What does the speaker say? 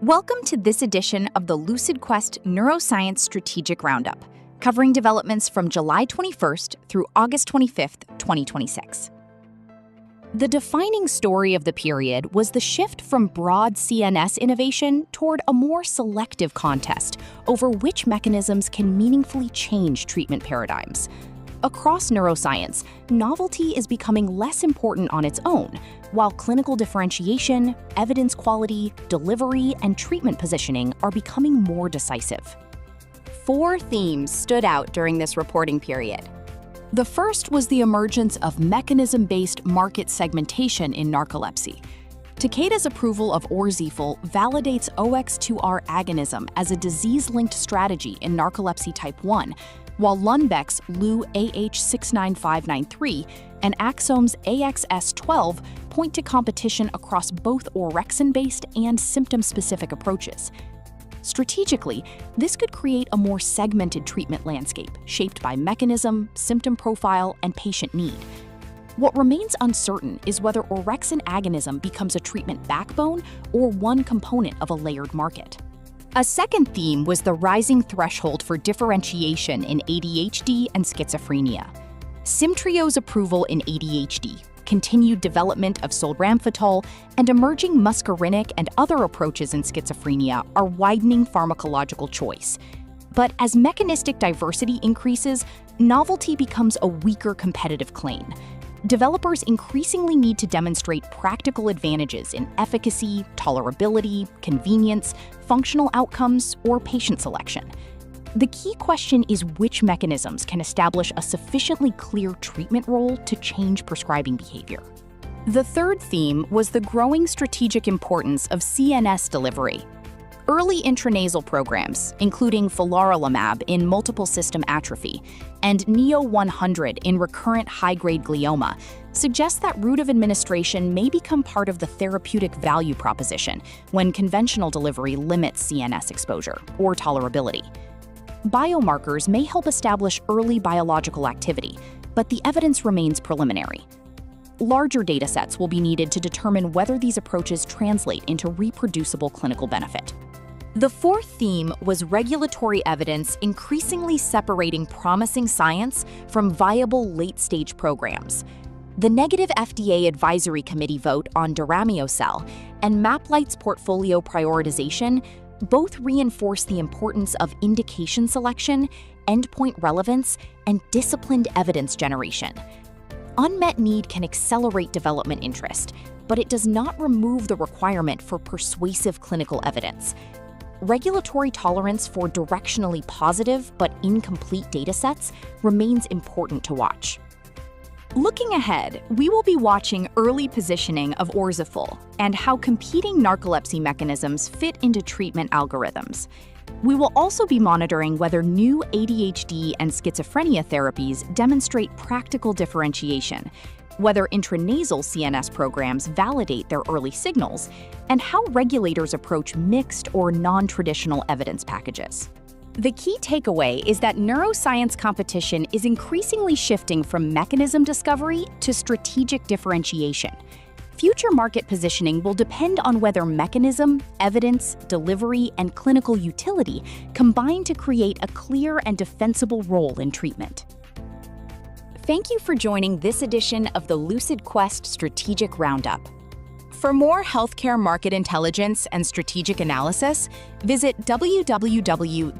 Welcome to this edition of the LucidQuest Neuroscience Strategic Roundup, covering developments from July 21st through August 25th, 2026. The defining story of the period was the shift from broad CNS innovation toward a more selective contest over which mechanisms can meaningfully change treatment paradigms. Across neuroscience, novelty is becoming less important on its own, while clinical differentiation, evidence quality, delivery, and treatment positioning are becoming more decisive. 4 themes stood out during this reporting period. The first was the emergence of mechanism-based market segmentation in narcolepsy. Takeda's approval of Orzifil validates OX2R agonism as a disease-linked strategy in narcolepsy type 1, while Lundbeck's LU-AH69593 and Axsome's AXS12 point to competition across both orexin-based and symptom-specific approaches. Strategically, this could create a more segmented treatment landscape, shaped by mechanism, symptom profile, and patient need. What remains uncertain is whether orexin agonism becomes a treatment backbone or one component of a layered market. A second theme was the rising threshold for differentiation in ADHD and schizophrenia. Symtrio's approval in ADHD, continued development of solramfetol, and emerging muscarinic and other approaches in schizophrenia are widening pharmacological choice. But as mechanistic diversity increases, novelty becomes a weaker competitive claim. Developers increasingly need to demonstrate practical advantages in efficacy, tolerability, convenience, functional outcomes, or patient selection. The key question is which mechanisms can establish a sufficiently clear treatment role to change prescribing behavior. The third theme was the growing strategic importance of CNS delivery. Early intranasal programs, including filarlimab in multiple system atrophy and NEO100 in recurrent high-grade glioma, suggest that route of administration may become part of the therapeutic value proposition when conventional delivery limits CNS exposure or tolerability. Biomarkers may help establish early biological activity, but the evidence remains preliminary. Larger datasets will be needed to determine whether these approaches translate into reproducible clinical benefit. The fourth theme was regulatory evidence increasingly separating promising science from viable late-stage programs. The negative FDA Advisory Committee vote on Deramiocel and MapLight's portfolio prioritization both reinforce the importance of indication selection, endpoint relevance, and disciplined evidence generation. Unmet need can accelerate development interest, but it does not remove the requirement for persuasive clinical evidence. Regulatory tolerance for directionally positive but incomplete datasets remains important to watch. Looking ahead, we will be watching early positioning of Orzifil and how competing narcolepsy mechanisms fit into treatment algorithms. We will also be monitoring whether new ADHD and schizophrenia therapies demonstrate practical differentiation, whether intranasal CNS programs validate their early signals, and how regulators approach mixed or non-traditional evidence packages. The key takeaway is that neuroscience competition is increasingly shifting from mechanism discovery to strategic differentiation. Future market positioning will depend on whether mechanism, evidence, delivery, and clinical utility combine to create a clear and defensible role in treatment. Thank you for joining this edition of the LucidQuest Strategic Roundup. For more healthcare market intelligence and strategic analysis, visit www.